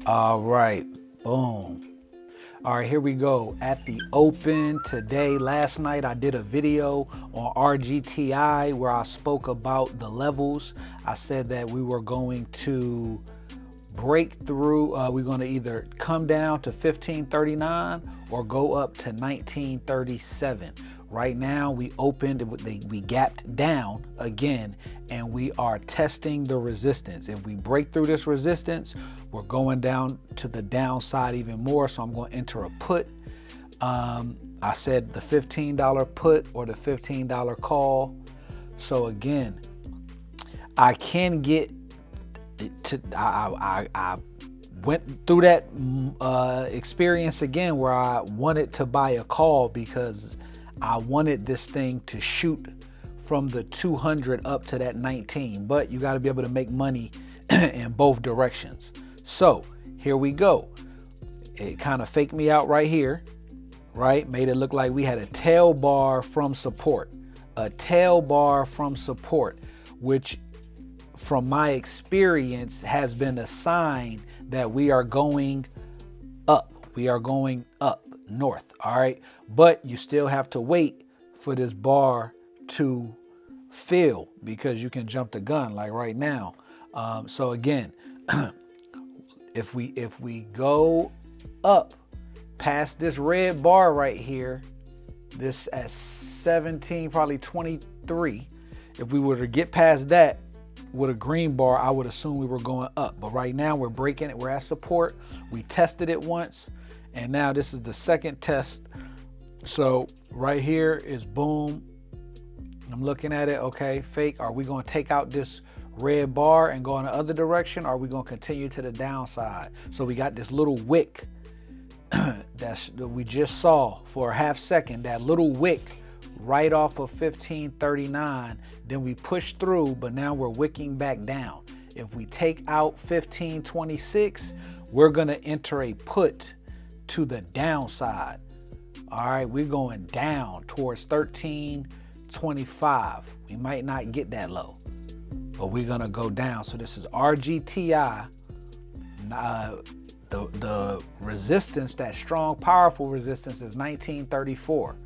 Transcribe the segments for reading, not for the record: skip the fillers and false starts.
All right, boom. All right, here we go. At the open today, last night I did a video on RGTI where I spoke about the levels. I said that we were going to break through, we're going to either come down to 1539 or go up to 1937. Right now we opened, we gapped down again, and we are testing the resistance. If we break through this resistance, we're going down to the downside even more. So I'm going to enter a put. I said the $15 put or the $15 call. So again, I can get to, I went through that experience again where I wanted to buy a call because I wanted this thing to shoot from the 200 up to that 19, but you got to be able to make money in both directions. So here we go. It kind of faked me out right here, right? Made it look like we had a tail bar from support, which from my experience has been a sign that we are going up. We are going up north. All right. But you still have to wait for this bar to fill because you can jump the gun like right now. So again, if we go up past this red bar right here, this at 17, probably 23, if we were to get past that with a green bar, I would assume we were going up. But right now we're breaking it. We're at support. We tested it once, and now this is the second test. So right here is boom. I'm looking at it. Okay, fake. Are we going to take out this red bar and go in the other direction? Or are we going to continue to the downside? So we got this little wick that we just saw for a half second, that little wick right off of 1539. Then we push through, but now we're wicking back down. If we take out 1526, we're going to enter a put to the downside. All right, we're going down towards 1325. We might not get that low, but we're going to go down. So this is RGTI. The resistance, that strong, powerful resistance, is 1934.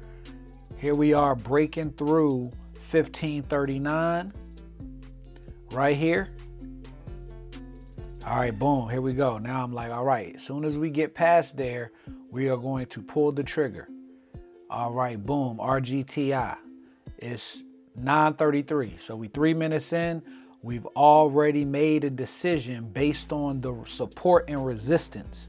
Here we are breaking through 1539 right here. All right, boom, here we go. Now I'm like, all right, as soon as we get past there, we are going to pull the trigger. All right, boom, RGTI. It's 9:33. So we 3 minutes in. We've already made a decision based on the support and resistance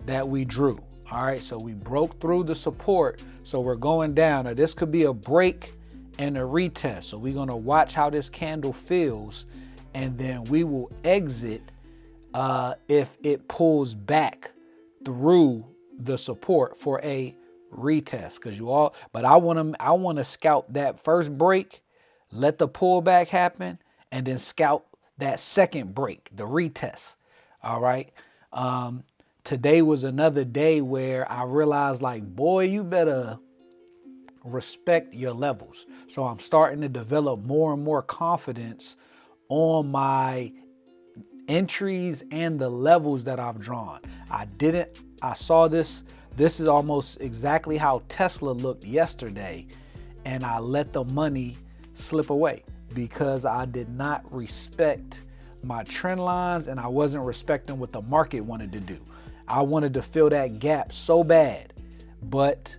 that we drew. All right, so we broke through the support. So we're going down. Now this could be a break and a retest. So we're going to watch how this candle feels, and then we will exit if it pulls back through the support for a retest. But I want to scalp that first break, let the pullback happen, and then scalp that second break, the retest. All right. Today was another day where I realized, like, boy, you better respect your levels. So I'm starting to develop more and more confidence on my entries and the levels that I've drawn. I saw this. This is almost exactly how Tesla looked yesterday, and I let the money slip away because I did not respect my trend lines, and I wasn't respecting what the market wanted to do. I wanted to fill that gap so bad, but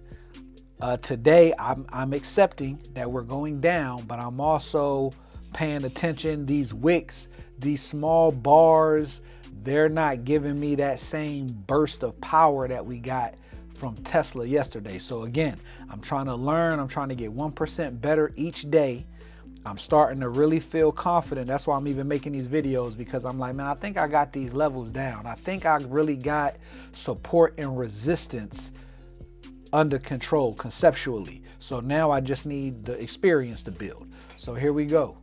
today I'm accepting that we're going down, but I'm also paying attention. These wicks, these small bars, they're not giving me that same burst of power that we got from Tesla yesterday. So again, I'm trying to learn. I'm trying to get 1% better each day. I'm starting to really feel confident. That's why I'm even making these videos, because I'm like, man, I think I got these levels down. I think I really got support and resistance under control conceptually. So now I just need the experience to build. So here we go.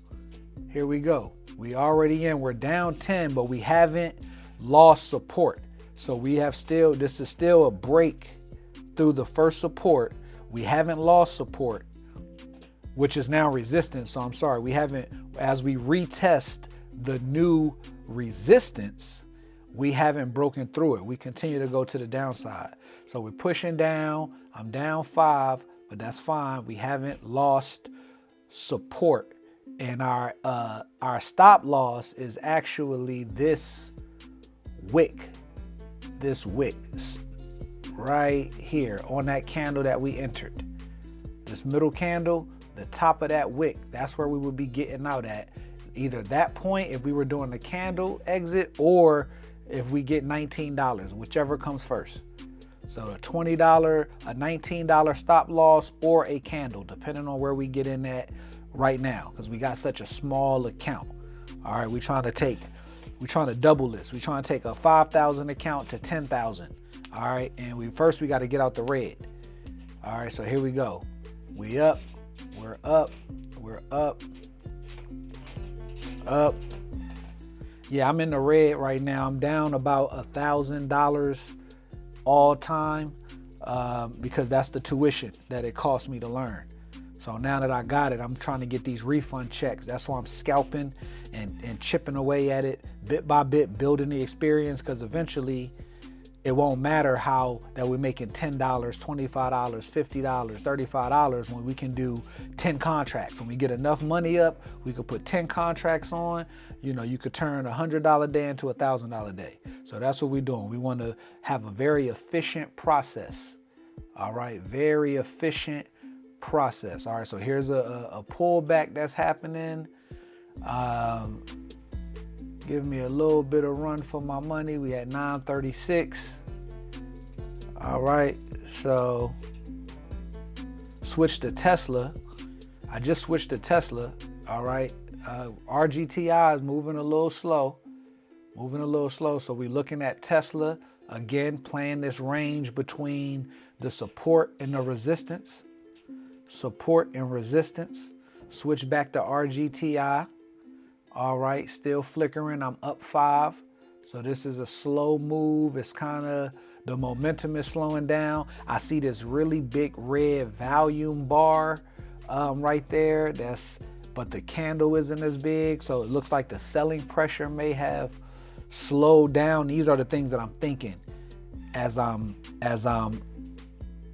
Here we go. We already in. We're down 10, but we haven't lost support. So we have still, this is still a break through the first support. We haven't lost support, which is now resistance. So I'm sorry, we haven't, as we retest the new resistance, we haven't broken through it. We continue to go to the downside. So we're pushing down. I'm down 5, but that's fine. We haven't lost support. And our stop loss is actually this wick right here on that candle that we entered. This middle candle, the top of that wick, that's where we would be getting out at. Either that point if we were doing the candle exit, or if we get $19, whichever comes first. So a $20, a $19 stop loss, or a candle, depending on where we get in at right now, because we got such a small account. All right, we're trying to double this. We're trying to take a 5,000 account to 10,000. All right, and we got to get out the red. All right, so here we go. We up, we're up, we're up, up. Yeah, I'm in the red right now. I'm down about $1,000 all time because that's the tuition that it cost me to learn. So now that I got it, I'm trying to get these refund checks. That's why I'm scalping and chipping away at it bit by bit, building the experience, because eventually it won't matter how that we're making $10, $25, $50, $35 when we can do 10 contracts. When we get enough money up, we could put 10 contracts on. You know, you could turn $100 day into $1,000 day. So that's what we're doing. We want to have a very efficient process. All right, very efficient process. All right, so here's a pullback that's happening. Give me a little bit of run for my money. We at 936. All right, so switch to Tesla. I just switched to Tesla. All right, RGTI is moving a little slow. So we're looking at Tesla again, playing this range between the support and the resistance. Support and resistance. Switch back to RGTI. All right, still flickering. I'm up 5. So this is a slow move. It's kind of, the momentum is slowing down. I see this really big red volume bar right there. But the candle isn't as big. So it looks like the selling pressure may have slowed down. These are the things that I'm thinking as I'm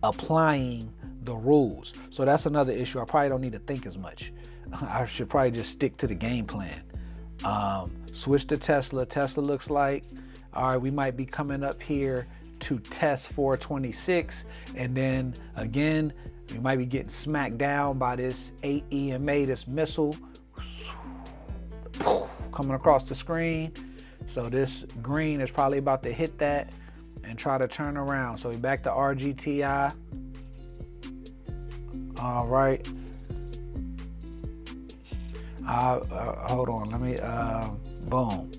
applying the rules. So that's another issue. I probably don't need to think as much. I should probably just stick to the game plan. Switch to Tesla. Tesla looks like, all right, we might be coming up here to test 426. And then again, we might be getting smacked down by this 8 EMA, this missile coming across the screen. So this green is probably about to hit that and try to turn around. So we're back to RGTI. All right. Hold on. Let me, boom.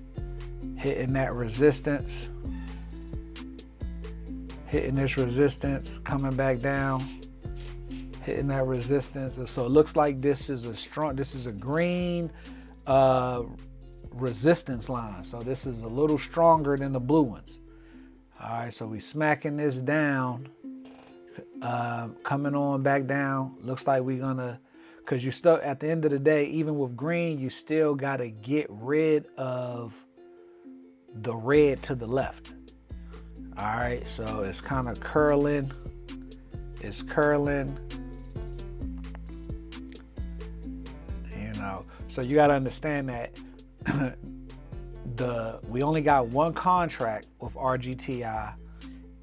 Hitting that resistance. Hitting this resistance, coming back down. Hitting that resistance. And so it looks like this is a green resistance line. So this is a little stronger than the blue ones. All right, so we smacking this down. Coming on back down. Looks like we're gonna, because you still, at the end of the day, even with green, you still gotta get rid of the red to the left. All right, so it's kind of curling. It's curling. You know, so you gotta understand that we only got one contract with RGTI,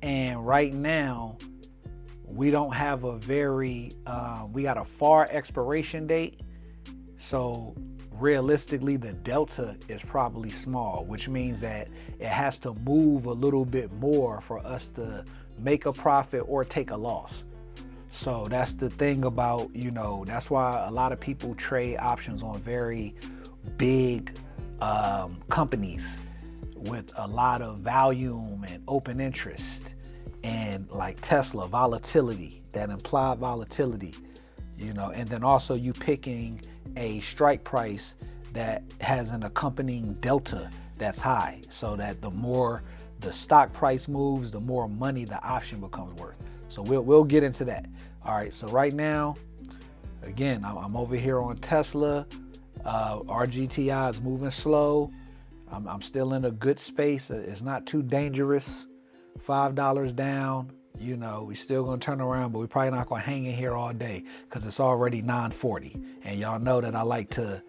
and right now we don't have a very, we got a far expiration date. So realistically, the delta is probably small, which means that it has to move a little bit more for us to make a profit or take a loss. So that's the thing about, you know, that's why a lot of people trade options on very big companies with a lot of volume and open interest, and like Tesla, volatility, that implied volatility, you know, and then also you picking a strike price that has an accompanying delta that's high, so that the more the stock price moves, the more money the option becomes worth. So we'll get into that. All right, so right now, again, I'm over here on Tesla. RGTI is moving slow. I'm still in a good space. It's not too dangerous. $5 down. You know, we still gonna turn around, but we probably not gonna hang in here all day because it's already 9:40. And y'all know that I like to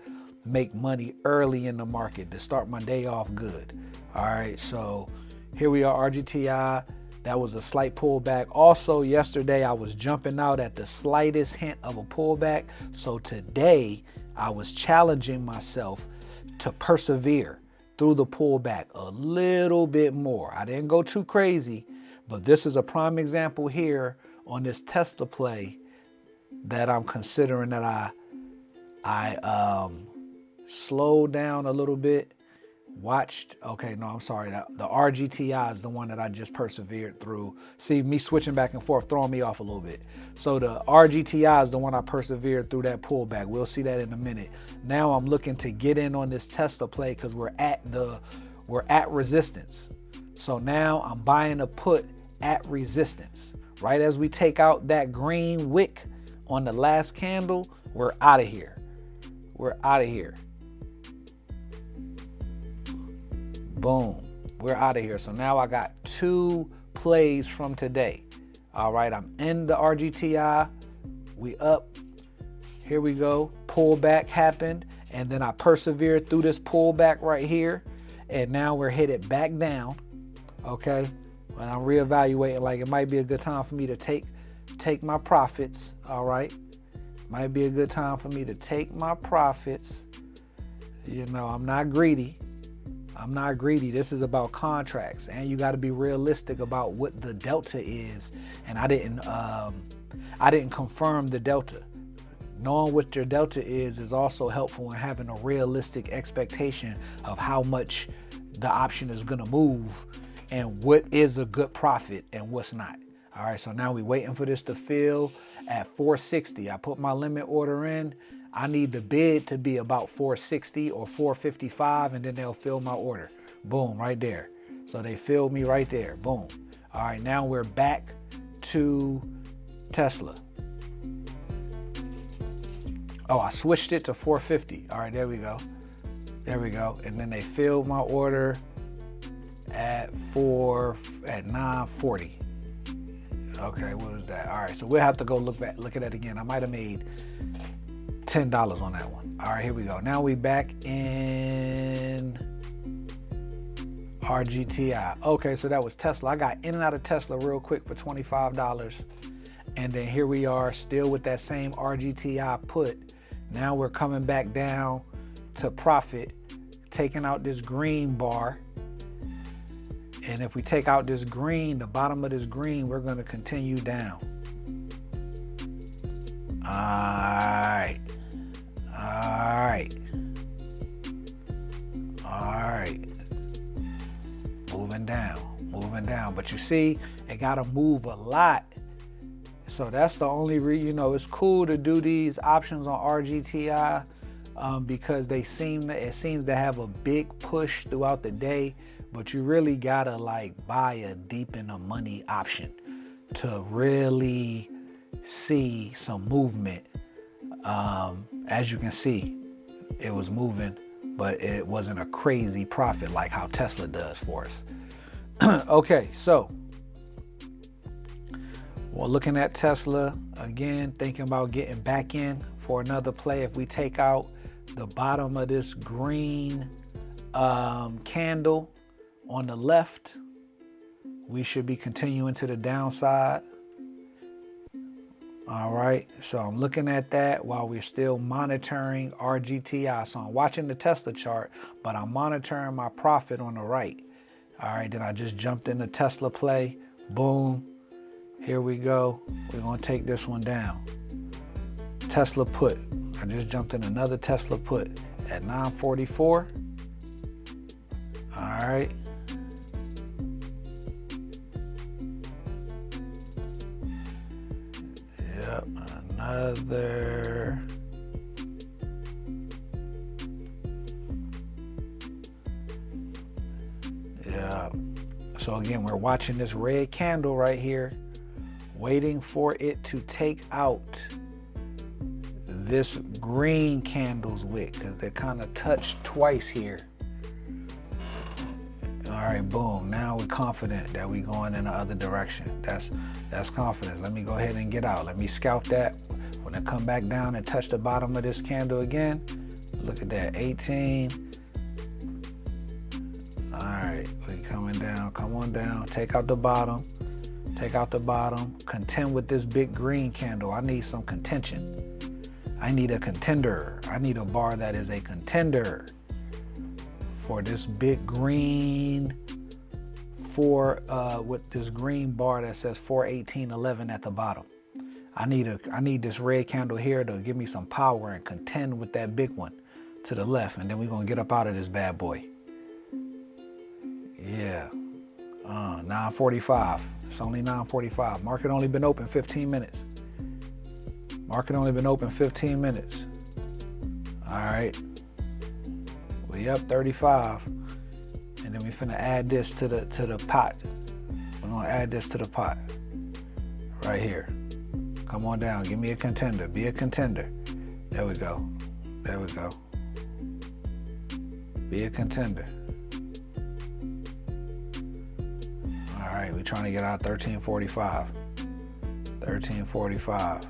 make money early in the market to start my day off good. All right, so here we are, RGTI. That was a slight pullback. Also, yesterday I was jumping out at the slightest hint of a pullback. So today I was challenging myself to persevere through the pullback a little bit more. I didn't go too crazy, but this is a prime example here on this Tesla play that I'm considering that I slowed down a little bit. Watched, okay, no, I'm sorry. The RGTI is the one that I just persevered through. See, me switching back and forth, throwing me off a little bit. So the RGTI is the one I persevered through that pullback. We'll see that in a minute. Now I'm looking to get in on this Tesla play because we're at resistance. So now I'm buying a put at resistance. Right as we take out that green wick on the last candle, we're out of here. We're out of here. Boom, we're out of here. So now I got 2 plays from today. All right, I'm in the RGTI. We up. Here we go. Pullback happened. And then I persevered through this pullback right here. And now we're headed back down. Okay. And I'm reevaluating, like it might be a good time for me to take my profits. All right. Might be a good time for me to take my profits. You know, I'm not greedy. I'm not greedy. This is about contracts, and you got to be realistic about what the delta is. And I didn't confirm the delta. Knowing what your delta is also helpful in having a realistic expectation of how much the option is going to move and what is a good profit and what's not. All right, so now we're waiting for this to fill at 460. I put my limit order in. I need the bid to be about 460 or 455, and then they'll fill my order. Boom, right there. So they filled me right there. Boom. All right, now we're back to Tesla. Oh, I switched it to 450. All right, there we go. There we go. And then they filled my order at 940. Okay, what is that? All right, so we'll have to go look at that again. I might have made $10 on that one. All right, here we go. Now we back in RGTI. Okay, so that was Tesla. I got in and out of Tesla real quick for $25. And then here we are still with that same RGTI put. Now we're coming back down to profit, taking out this green bar. And if we take out this green, the bottom of this green, we're going to continue down. All right. All right. All right. Moving down. But you see, it got to move a lot. So that's the only it's cool to do these options on RGTI because it seems to have a big push throughout the day, but you really gotta like buy a deep in the money option to really see some movement. As you can see, it was moving, but it wasn't a crazy profit like how Tesla does for us. Okay, so well, looking at Tesla again, thinking about getting back in for another play. If we take out the bottom of this green candle on the left, we should be continuing to the downside. All right, so I'm looking at that while we're still monitoring RGTI. So I'm watching the Tesla chart, but I'm monitoring my profit on the right. All right, then I just jumped in the Tesla play. Boom. Here we go. We're going to take this one down. Tesla put. I just jumped in another Tesla put at 944. All right. Yep, another. Yeah. So again, we're watching this red candle right here, waiting for it to take out this green candle's wick because they kind of touched twice here. right, boom. Now we're confident that we're going in the other direction. That's confidence. Let me go ahead and get out. Let me scalp that. When I come back down and touch the bottom of this candle again, look at that, 18. All right, we coming down. Come on down. Take out the bottom. Take out the bottom. Contend with this big green candle. I need some contention. I need a contender. I need a bar that is a contender for this big green, with this green bar that says 418.11 at the bottom. I need this red candle here to give me some power and contend with that big one to the left, and then we're gonna get up out of this bad boy. Yeah, 9:45. It's only 9:45. Market only been open 15 minutes. Market only been open 15 minutes. All right, we up 35, and then we finna add this to the pot. We're gonna add this to the pot right here. Come on down. Give me a contender. Be a contender. There we go. There we go. Be a contender. All right, we're trying to get out 1345. 1345.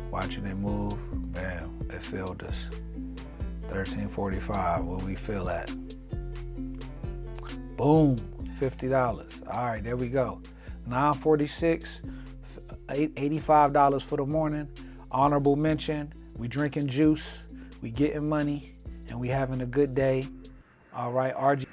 Watching it move. Bam. It filled us. 1345. Where we feel at? Boom. $50. All right, there we go. 946. $85 for the morning. Honorable mention. We drinking juice. We getting money. And we having a good day. All right, RG.